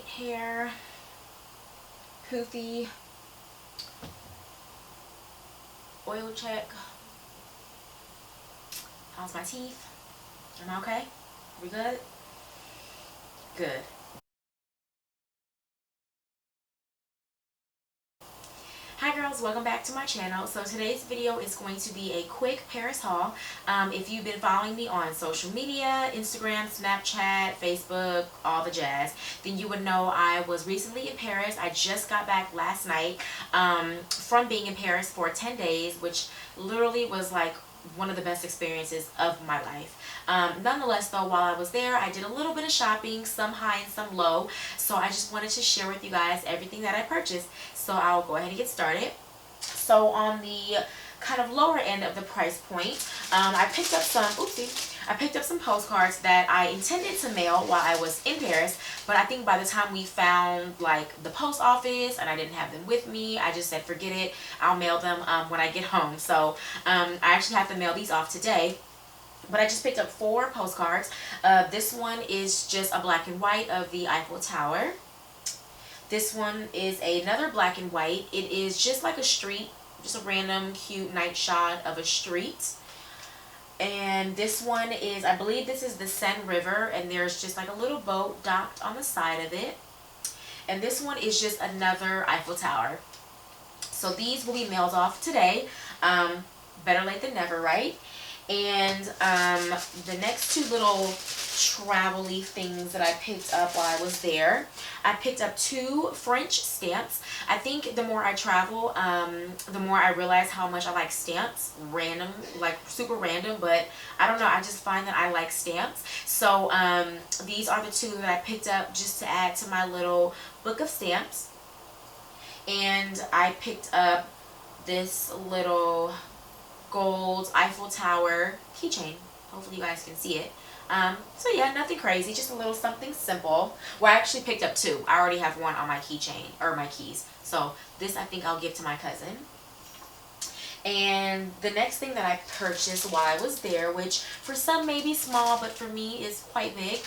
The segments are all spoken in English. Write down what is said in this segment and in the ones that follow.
hair, poofy, oil check. How's my teeth? Am I okay? We good? Good. Hi girls, welcome back to my channel. So today's video is going to be a quick Paris haul. If you've been following me on social media, Instagram, Snapchat, Facebook, all the jazz, then you would know I was recently in Paris. I just got back last night from being in Paris for 10 days, which literally was like one of the best experiences of my life. Nonetheless though, while I was there, I did a little bit of shopping, some high and some low. So I just wanted to share with you guys everything that I purchased. So I'll go ahead and get started. So on the kind of lower end of the price point, I picked up some postcards that I intended to mail while I was in Paris, but I think by the time we found like the post office and I didn't have them with me, I just said forget it, I'll mail them when I get home. So I actually have to mail these off today. But I just picked up 4 postcards. This one is just a black and white of the Eiffel Tower. This one is another black and white. It is just like a street, just a random cute night shot of a street. And this one is, I believe this is the Seine River, and there's just like a little boat docked on the side of it. And this one is just another Eiffel Tower. So these will be mailed off today. Better late than never, right? And the next 2 little travel-y things that I picked up while I was there, I picked up 2 French stamps. I think the more I travel, the more I realize how much I like stamps. Random, like super random, but I don't know, I just find that I like stamps. So these are the 2 that I picked up just to add to my little book of stamps. And I picked up this little gold Eiffel Tower keychain. Hopefully you guys can see it. So yeah, nothing crazy, just a little something simple. Well, I actually picked up 2. I already have one on my keychain, or my keys. So this I think I'll give to my cousin. And the next thing that I purchased while I was there, which for some may be small, but for me is quite big.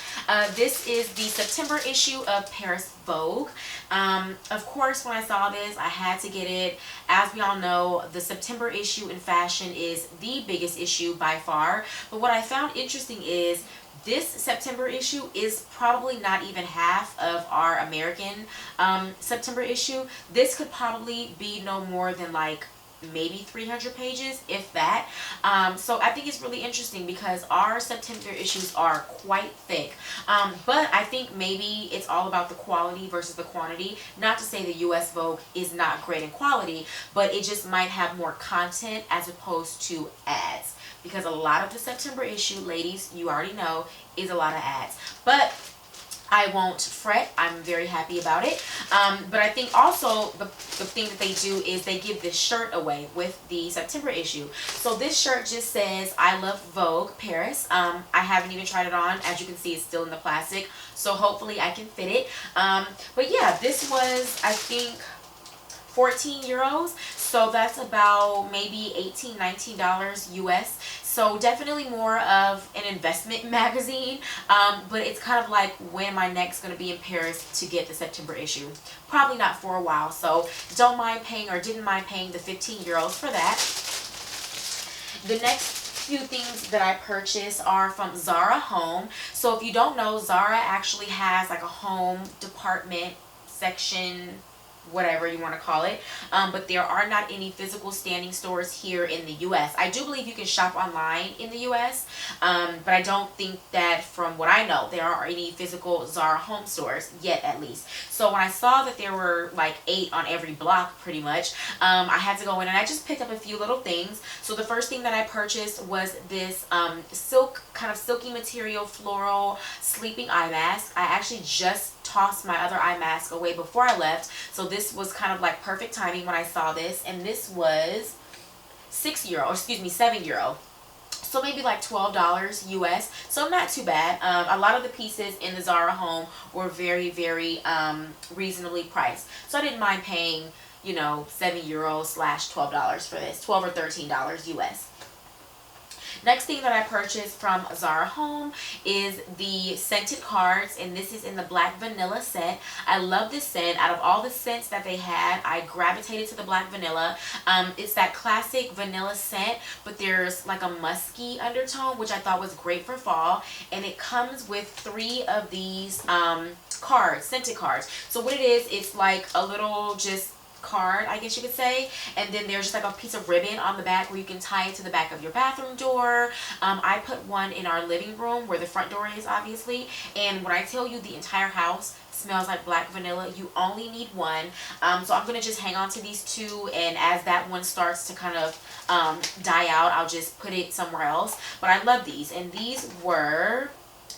This is the September issue of Paris Vogue. Of course, when I saw this, I had to get it. As we all know, the September issue in fashion is the biggest issue by far. But what I found interesting is this September issue is probably not even half of our American September issue. This could probably be no more than like maybe 300 pages, if that. So I think it's really interesting because our September issues are quite thick. But I think maybe it's all about the quality versus the quantity. Not to say the US Vogue is not great in quality, but it just might have more content as opposed to ads. Because a lot of the September issue, ladies, you already know, is a lot of ads. But I won't fret. I'm very happy about it. But I think also the thing that they do is they give this shirt away with the September issue. So this shirt just says, I love Vogue Paris. I haven't even tried it on. As you can see, it's still in the plastic. So hopefully I can fit it. But yeah, this was, I think, 14 euros. So that's about maybe $18, $19 US. So definitely more of an investment magazine. But it's kind of like, when am I next going to be in Paris to get the September issue? Probably not for a while. So don't mind paying, or didn't mind paying the 15 euros for that. The next few things that I purchased are from Zara Home. So if you don't know, Zara actually has like a home department section, whatever you want to call it, but there are not any physical standing stores here in the US. I do believe you can shop online in the US, but I don't think that, from what I know, there are any physical Zara home stores yet, at least. So when I saw that there were like 8 on every block pretty much, I had to go in and I just picked up a few little things. So the first thing that I purchased was this kind of silky material floral sleeping eye mask. I actually just tossed my other eye mask away before I left, so this was kind of like perfect timing when I saw this. And this was 6 euro, or excuse me, 7 euro. So maybe like $12 US. So not too bad. A lot of the pieces in the Zara Home were very, very reasonably priced. So I didn't mind paying, you know, 7 euros / $12 for this. $12 or $13 US. Next thing that I purchased from Zara Home is the scented cards, and this is in the black vanilla scent. I love this scent. Out of all the scents that they had, I gravitated to the black vanilla. It's that classic vanilla scent, but there's like a musky undertone, which I thought was great for fall. And it comes with 3 of these cards, scented cards. So what it is, it's like a little just card, I guess you could say, and then there's just like a piece of ribbon on the back where you can tie it to the back of your bathroom door. I put one in our living room where the front door is, obviously, and when I tell you the entire house smells like black vanilla, you only need one. So I'm gonna just hang on to these 2, and as that one starts to kind of die out, I'll just put it somewhere else. But I love these, and these were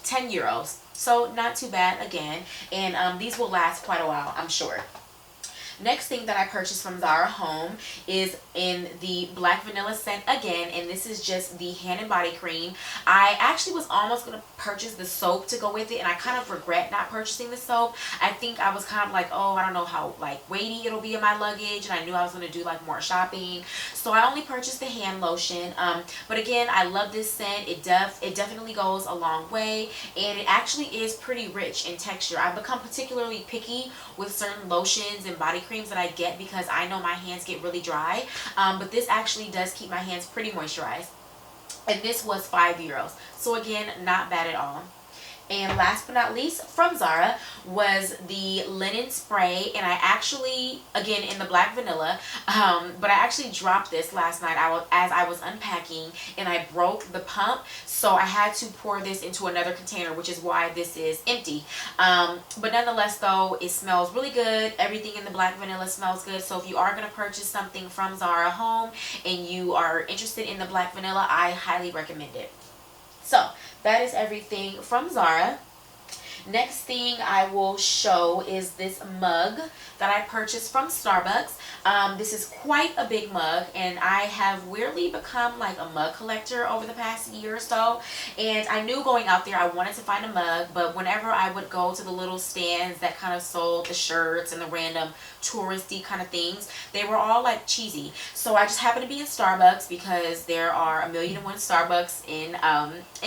10 euros, so not too bad again, and these will last quite a while, I'm sure. Next thing that I purchased from Zara Home is in the black vanilla scent again, and this is just the hand and body cream. I actually was almost going to purchase the soap to go with it, and I kind of regret not purchasing the soap. I think I was kind of like, oh, I don't know how like weighty it'll be in my luggage, and I knew I was going to do like more shopping, so I only purchased the hand lotion. But again, I love this scent. It definitely goes a long way, and it actually is pretty rich in texture. I've become particularly picky with certain lotions and body creams that I get because I know my hands get really dry, but this actually does keep my hands pretty moisturized, and this was 5 euros, so again, not bad at all. And last but not least, from Zara was the linen spray, and I actually, again in the black vanilla, but I actually dropped this last night as I was unpacking, and I broke the pump, so I had to pour this into another container, which is why this is empty. But nonetheless though, it smells really good. Everything in the black vanilla smells good, so if you are going to purchase something from Zara Home and you are interested in the black vanilla, I highly recommend it. So that is everything from Zara. Next thing I will show is this mug that I purchased from Starbucks. This is quite a big mug, and I have weirdly become like a mug collector over the past year or so. And I knew going out there I wanted to find a mug, but whenever I would go to the little stands that kind of sold the shirts and the random touristy kind of things, they were all like cheesy. So I just happened to be in Starbucks because there are 1,000,001 Starbucks in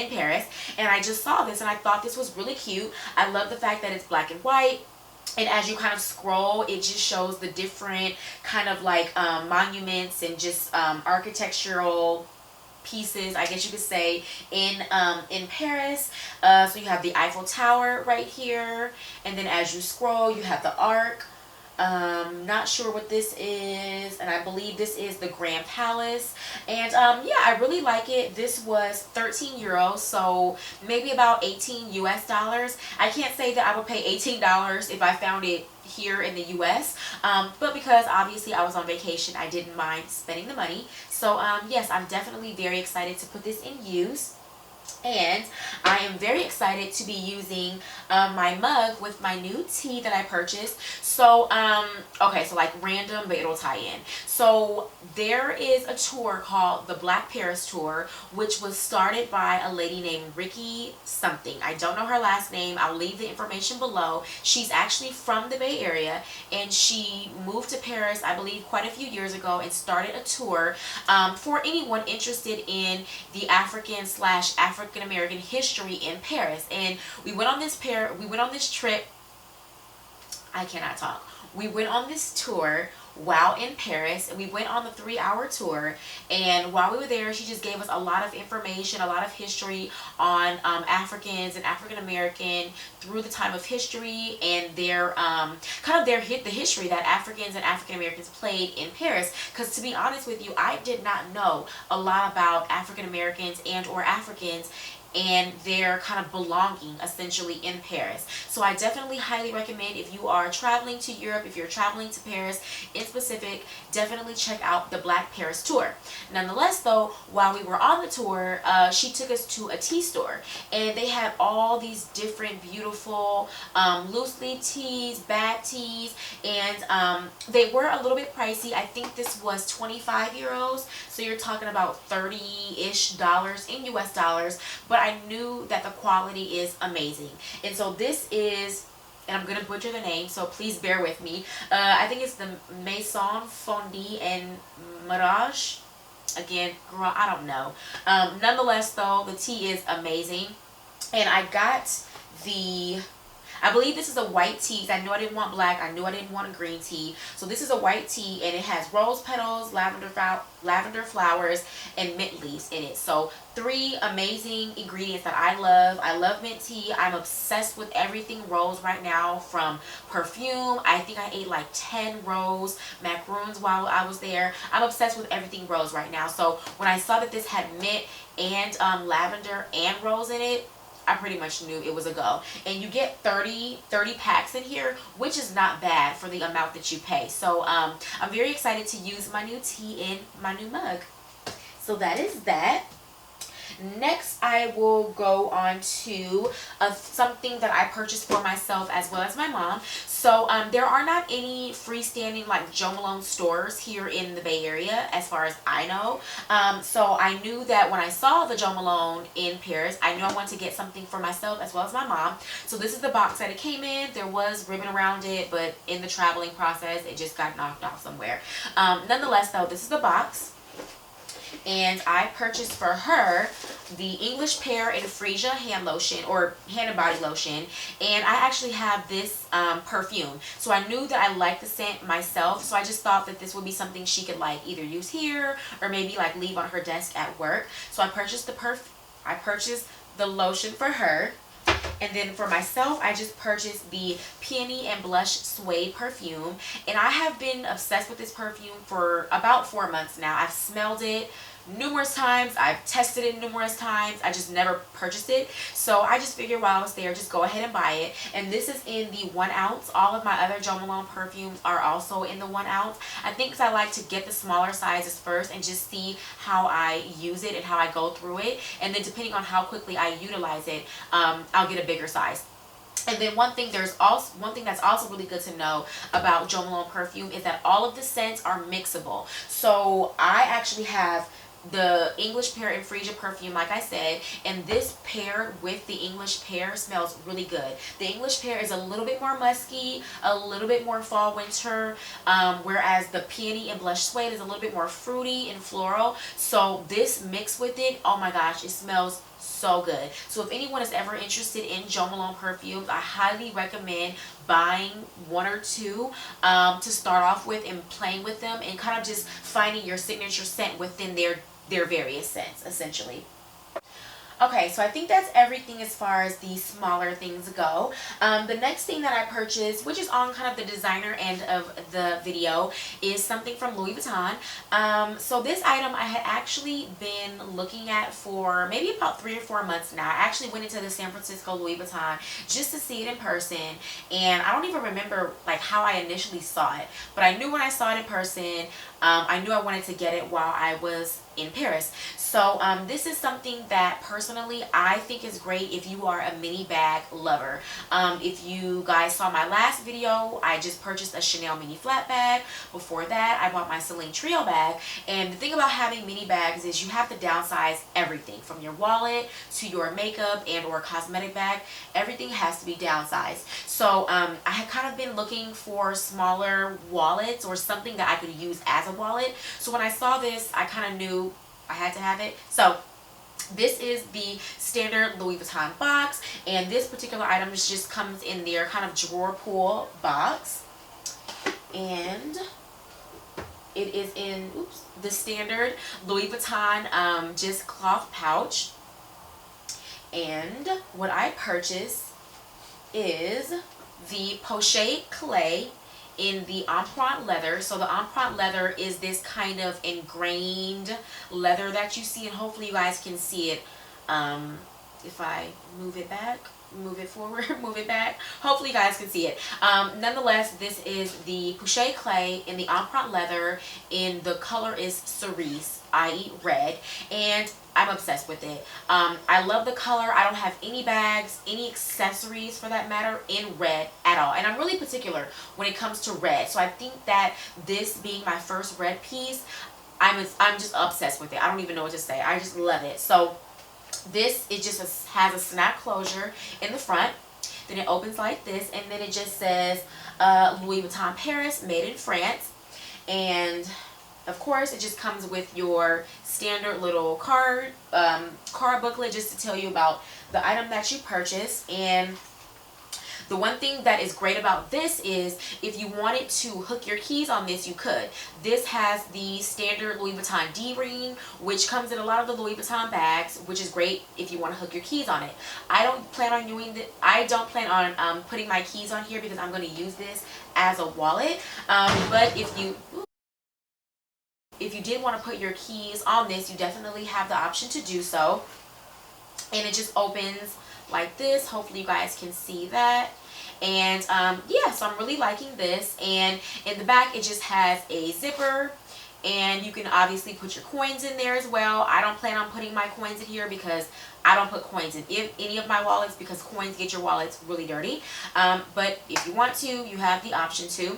Paris, and I just saw this and I thought this was really cute. I love the fact that it's black and white, and as you kind of scroll, it just shows the different kind of like monuments and just architectural pieces, I guess you could say, in Paris. So you have the Eiffel Tower right here, and then as you scroll, you have the Arc. Not sure what this is, and I believe this is the Grand Palace. And yeah, I really like it. This was 13 euros, so maybe about 18 US dollars. I can't say that I would pay $18 if I found it here in the US, but because obviously I was on vacation, I didn't mind spending the money. So yes, I'm definitely very excited to put this in use. And I am very excited to be using my mug with my new tea that I purchased. So, okay, so like random, but it'll tie in. So there is a tour called the Black Paris Tour, which was started by a lady named Ricky something. I don't know her last name. I'll leave the information below. She's actually from the Bay Area, and she moved to Paris, I believe, quite a few years ago and started a tour for anyone interested in the African American history in Paris. And we went on this trip. I cannot talk. We went on this tour while in Paris, and we went on the 3-hour tour, and while we were there, she just gave us a lot of information, a lot of history on Africans and African American through the time of history, and their the history that Africans and African Americans played in Paris. Because to be honest with you, I did not know a lot about African Americans and or Africans and their kind of belonging essentially in Paris. So I definitely highly recommend, if you are traveling to Europe, if you're traveling to Paris in specific, definitely check out the Black Paris Tour. Nonetheless though, while we were on the tour, she took us to a tea store, and they had all these different beautiful loose leaf teas, bag teas, and they were a little bit pricey. I think this was 25 euros, so you're talking about $30-ish in US dollars, but I knew that the quality is amazing. And so this is, and I'm going to butcher the name, so please bear with me. I think it's the Maison Fondue and Mirage. Again, girl, I don't know. Nonetheless, though, the tea is amazing. And I got the, I believe this is a white tea. I knew I didn't want black. I knew I didn't want a green tea. So this is a white tea, and it has rose petals, lavender flowers, and mint leaves in it. So 3 amazing ingredients that I love. I love mint tea. I'm obsessed with everything rose right now, from perfume. I think I ate like 10 rose macaroons while I was there. I'm obsessed with everything rose right now. So when I saw that this had mint and lavender and rose in it, I pretty much knew it was a go. And you get 30 packs in here, which is not bad for the amount that you pay. So I'm very excited to use my new tea in my new mug. So that is that. Next, I will go on to something that I purchased for myself as well as my mom. So there are not any freestanding like Jo Malone stores here in the Bay Area as far as I know. So I knew that when I saw the Jo Malone in Paris, I knew I wanted to get something for myself as well as my mom. So this is the box that it came in. There was ribbon around it, but in the traveling process, it just got knocked off somewhere. Nonetheless, though, this is the box. And I purchased for her the English Pear and Freesia hand lotion, or hand and body lotion. And I actually have this perfume. So I knew that I liked the scent myself. So I just thought that this would be something she could like either use here or maybe like leave on her desk at work. So I purchased the lotion for her. And then for myself, I just purchased the Peony and Blush Suede perfume. And I have been obsessed with this perfume for about 4 months now. I've smelled it numerous times. I've tested it numerous times. I just never purchased it. So I just figured while I was there, just go ahead and buy it. And this is in the 1 ounce. All of my other Jo Malone perfumes are also in the 1 ounce. I think because I like to get the smaller sizes first and just see how I use it and how I go through it. And then depending on how quickly I utilize it, I'll get a bigger size. And then one thing that's also really good to know about Jo Malone perfume is that all of the scents are mixable. So I actually have the English Pear and Freesia perfume, like I said, and this paired with the English Pear smells really good. The English Pear is a little bit more musky, a little bit more fall winter, whereas the Peony and Blush Suede is a little bit more fruity and floral. So this mixed with it, oh my gosh, it smells so good. So if anyone is ever interested in Jo Malone perfumes, I highly recommend buying 1 or 2 to start off with and playing with them and kind of just finding your signature scent within their various scents, essentially. Okay, so I think that's everything as far as the smaller things go. The next thing that I purchased, which is on kind of the designer end of the video, is something from Louis Vuitton. So this item I had actually been looking at for maybe about 3 or 4 months now. I actually went into the San Francisco Louis Vuitton just to see it in person, and I don't even remember like how I initially saw it, but I knew when I saw it in person, I knew I wanted to get it while I was in Paris. So this is something that personally I think is great if you are a mini bag lover. If you guys saw my last video, I just purchased a Chanel mini flat bag. Before that, I bought my Celine Trio bag. And the thing about having mini bags is you have to downsize everything, from your wallet to your makeup and or cosmetic bag. Everything has to be downsized. So I had kind of been looking for smaller wallets or something that I could use as a wallet. So when I saw this, I kind of knew I had to have it. So this is the standard Louis Vuitton box, and this particular item just comes in their kind of drawer pull box, and it is in the standard Louis Vuitton just cloth pouch. And what I purchased is the Pochette Clay in the empreinte leather. So the empreinte leather is this kind of ingrained leather that you see, and hopefully you guys can see it if I move it back, move it forward, move it back. Hopefully you guys can see it. Nonetheless, this is the Pochette Clay in the empreinte leather, and the color is cerise, i.e. red, and I'm obsessed with it. I love the color. I don't have any bags, any accessories for that matter, in red at all. And I'm really particular when it comes to red. So I think that this being my first red piece, I'm just obsessed with it. I don't even know what to say. I just love it. So this, it just has a snap closure in the front. Then it opens like this, and then it just says Louis Vuitton Paris, made in France. And of course, it just comes with your standard little card booklet just to tell you about the item that you purchased. And the one thing that is great about this is if you wanted to hook your keys on this, you could. This has the standard Louis Vuitton D-ring, which comes in a lot of the Louis Vuitton bags, which is great if you want to hook your keys on it. I don't plan on doing that. I don't plan on putting my keys on here because I'm going to use this as a wallet. But if you did want to put your keys on this, you definitely have the option to do so. And it just opens like this. Hopefully you guys can see that. And yeah, so I'm really liking this. And in the back it just has a zipper, and you can obviously put your coins in there as well. I don't plan on putting my coins in here because I don't put coins in any of my wallets because coins get your wallets really dirty. But if you want to, you have the option to.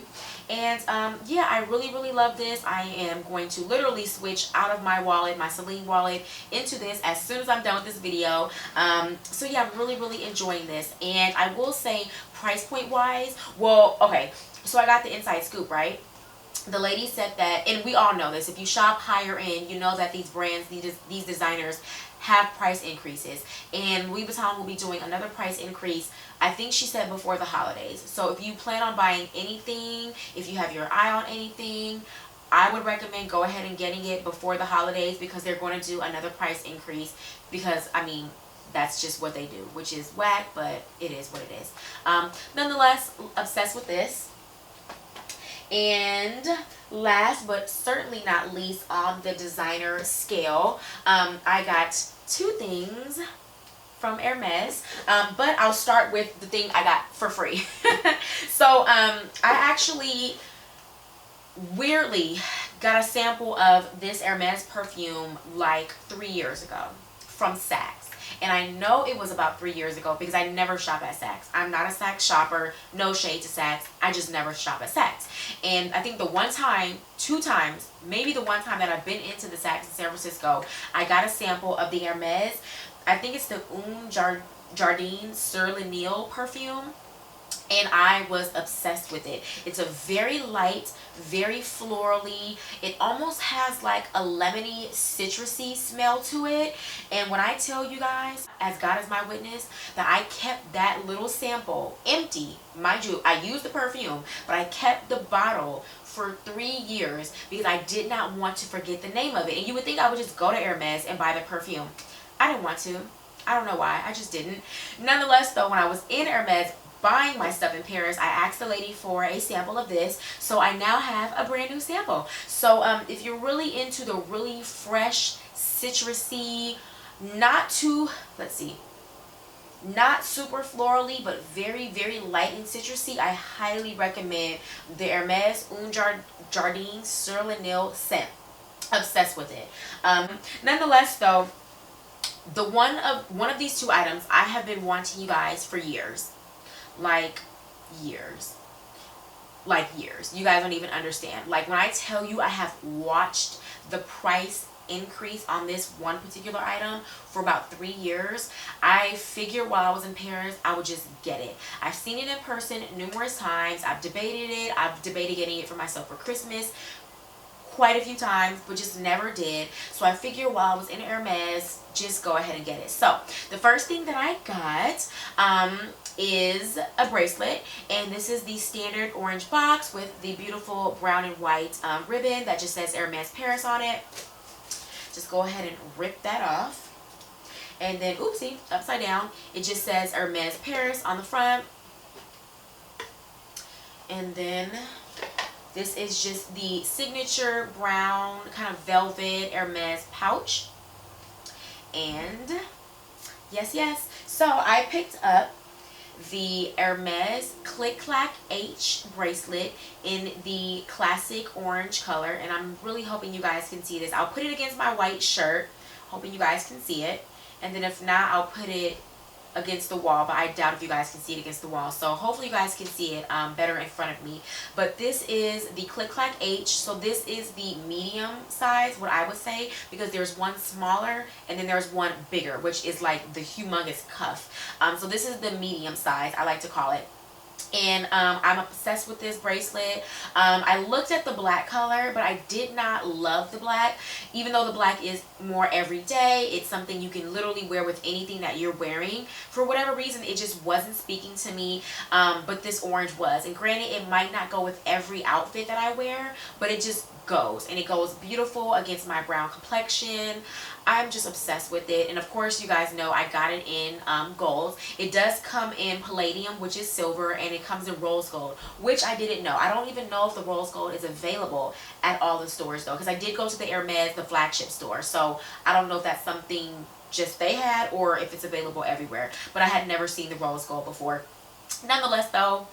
And yeah, I really love this. I am going to literally switch out of my wallet, my Celine wallet, into this as soon as I'm done with this video. So yeah, I'm really enjoying this. And I will say, price point wise, well, okay, so I got the inside scoop, right? The lady said that, and we all know this, if you shop higher end, you know that these brands, these designers have price increases, and Louis Vuitton will be doing another price increase, I think she said before the holidays. So if you plan on buying anything, if you have your eye on anything, I would recommend go ahead and getting it before the holidays, because they're going to do another price increase, because I mean, that's just what they do, which is whack, but it is what it is. Nonetheless, obsessed with this. And last but certainly not least on the designer scale, I got two things from Hermes, but I'll start with the thing I got for free. So I actually weirdly got a sample of this Hermes perfume like 3 years ago from Saks. And I know it was about 3 years ago because I never shop at Saks. I'm not a Saks shopper. No shade to Saks. I just never shop at Saks. And I think the one time, two times, maybe the one time that I've been into the Saks in San Francisco, I got a sample of the Hermes. I think it's the Jardin sur le Nil perfume. And I was obsessed with it. It's a very light, very florally. It almost has like a lemony, citrusy smell to it. And when I tell you guys, as God is my witness, that I kept that little sample empty. Mind you, I used the perfume, but I kept the bottle for 3 years because I did not want to forget the name of it. And you would think I would just go to Hermes and buy the perfume. I didn't want to. I don't know why. I just didn't. Nonetheless, though, when I was in Hermes buying my stuff in Paris, I asked the lady for a sample of this, so I now have a brand new sample. So if you're really into the really fresh, citrusy, not too, let's see, not super florally, but very light and citrusy, I highly recommend the Hermes Un Jardin sur le Nil scent. Obsessed with it. Nonetheless, though, one of these two items I have been wanting you guys for years. Like years. You guys don't even understand. Like when I tell you I have watched the price increase on this one particular item for about 3 years, I figured while I was in Paris I would just get it. I've seen it in person numerous times. I've debated it. I've debated getting it for myself for Christmas quite a few times, but just never did. So I figured while I was in Hermes, just go ahead and get it. So the first thing that I got is a bracelet, and this is the standard orange box with the beautiful brown and white ribbon that just says Hermes Paris on it. Just go ahead and rip that off, and then oopsie, upside down, it just says Hermes Paris on the front. And then this is just the signature brown kind of velvet Hermes pouch. And yes, so I picked up the Hermes Click Clack H bracelet in the classic orange color, and I'm really hoping you guys can see this. I'll put it against my white shirt, hoping you guys can see it, and then if not, I'll put it against the wall, but I doubt if you guys can see it against the wall, so hopefully you guys can see it better in front of me. But this is the Click Clack H, so this is the medium size, what I would say, because there's one smaller and then there's one bigger, which is like the humongous cuff. So this is the medium size, I like to call it. And I'm obsessed with this bracelet. I looked at the black color, but I did not love the black. Even though the black is more everyday, it's something you can literally wear with anything that you're wearing. For whatever reason, it just wasn't speaking to me, but this orange was. And granted, it might not go with every outfit that I wear, but it just goes, and it goes beautiful against my brown complexion. I'm just obsessed with it. And of course, you guys know I got it in gold. It does come in palladium, which is silver, and it comes in rose gold, which I didn't know. I don't even know if the rose gold is available at all the stores though, because I did go to the Hermes, the flagship store, so I don't know if that's something just they had or if it's available everywhere, but I had never seen the rose gold before. Nonetheless though,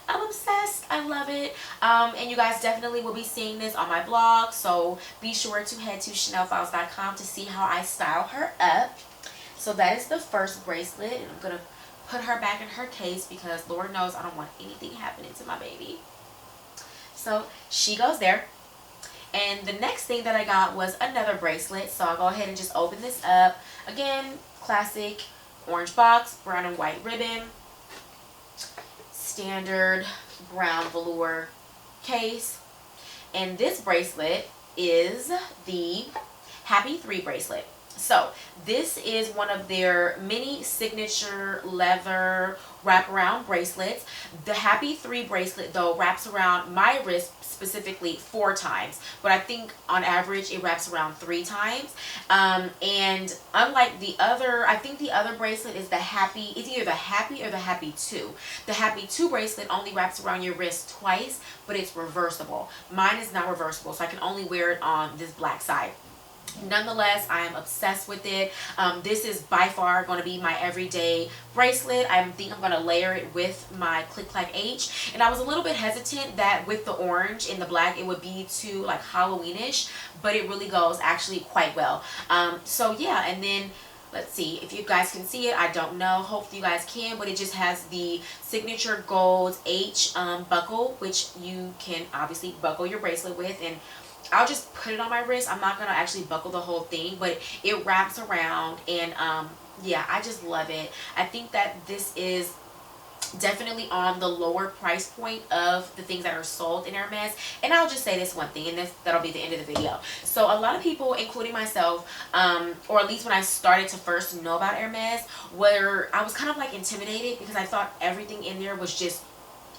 I'm obsessed. I love it. And you guys definitely will be seeing this on my blog. So be sure to head to Chanelfiles.com to see how I style her up. So that is the first bracelet. And I'm going to put her back in her case because Lord knows I don't want anything happening to my baby. So she goes there. And the next thing that I got was another bracelet. So I'll go ahead and just open this up. Again, classic orange box, brown and white ribbon. Standard brown velour case. And this bracelet is the Happy 3 bracelet. So this is one of their mini signature leather wraparound bracelets. The Happy 3 bracelet though wraps around my wrist specifically 4 times, but I think on average it wraps around 3 times. And unlike the other, I think the other bracelet is the Happy, it's either the Happy or the Happy 2. The Happy 2 bracelet only wraps around your wrist twice, but it's reversible. Mine is not reversible, so I can only wear it on this black side. Nonetheless, I am obsessed with it. This is by far going to be my everyday bracelet. I think I'm going to layer it with my Click Clack H. And I was a little bit hesitant that with the orange and the black it would be too like Halloweenish, but it really goes actually quite well. So yeah, and then let's see if you guys can see it. I don't know. Hopefully you guys can, but it just has the signature gold H buckle, which you can obviously buckle your bracelet with, and I'll just put it on my wrist. I'm not going to actually buckle the whole thing, but it wraps around, and yeah, I just love it. I think that this is definitely on the lower price point of the things that are sold in Hermes. And I'll just say this one thing, and that'll be the end of the video. So a lot of people, including myself, or at least when I started to first know about Hermes, where I was kind of like intimidated because I thought everything in there was just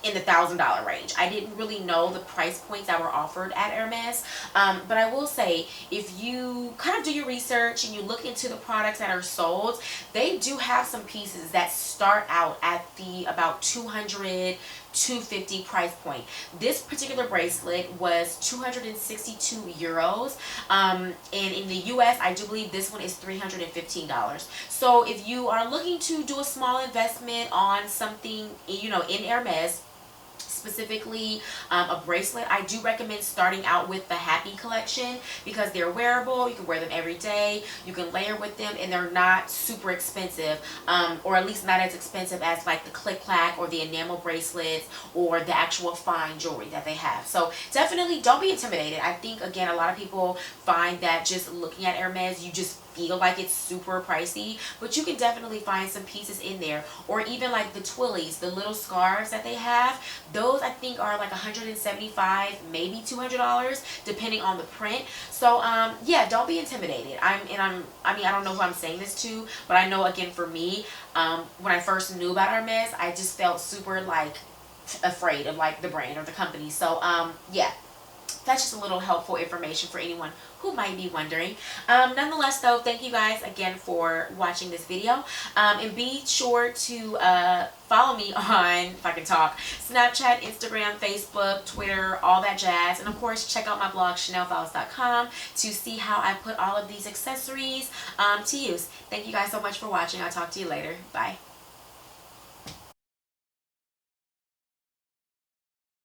in the $1,000 range. I didn't really know the price points that were offered at Hermes, but I will say if you kind of do your research and you look into the products that are sold, they do have some pieces that start out at the about 200 250 price point. This particular bracelet was 262 euros, and in the US I do believe this one is $315. So if you are looking to do a small investment on something, you know, in Hermes, specifically a bracelet, I do recommend starting out with the Happy collection because they're wearable. You can wear them every day, you can layer with them, and they're not super expensive, or at least not as expensive as like the Click Clack or the enamel bracelets or the actual fine jewelry that they have. So definitely don't be intimidated. I think again a lot of people find that just looking at Hermes you just feel like it's super pricey, but you can definitely find some pieces in there, or even like the twillies, the little scarves that they have. Those I think are like $175, maybe $200, depending on the print. So yeah, don't be intimidated. I mean, I don't know who I'm saying this to, but I know again for me, when I first knew about Hermes, I just felt super like afraid of like the brand or the company. So yeah, that's just a little helpful information for anyone who might be wondering. Nonetheless though, thank you guys again for watching this video, and be sure to follow me on, if I can talk, Snapchat, Instagram, Facebook, Twitter, all that jazz, and of course check out my blog Chanelfiles.com to see how I put all of these accessories to use. Thank you guys so much for watching. I'll talk to you later. Bye.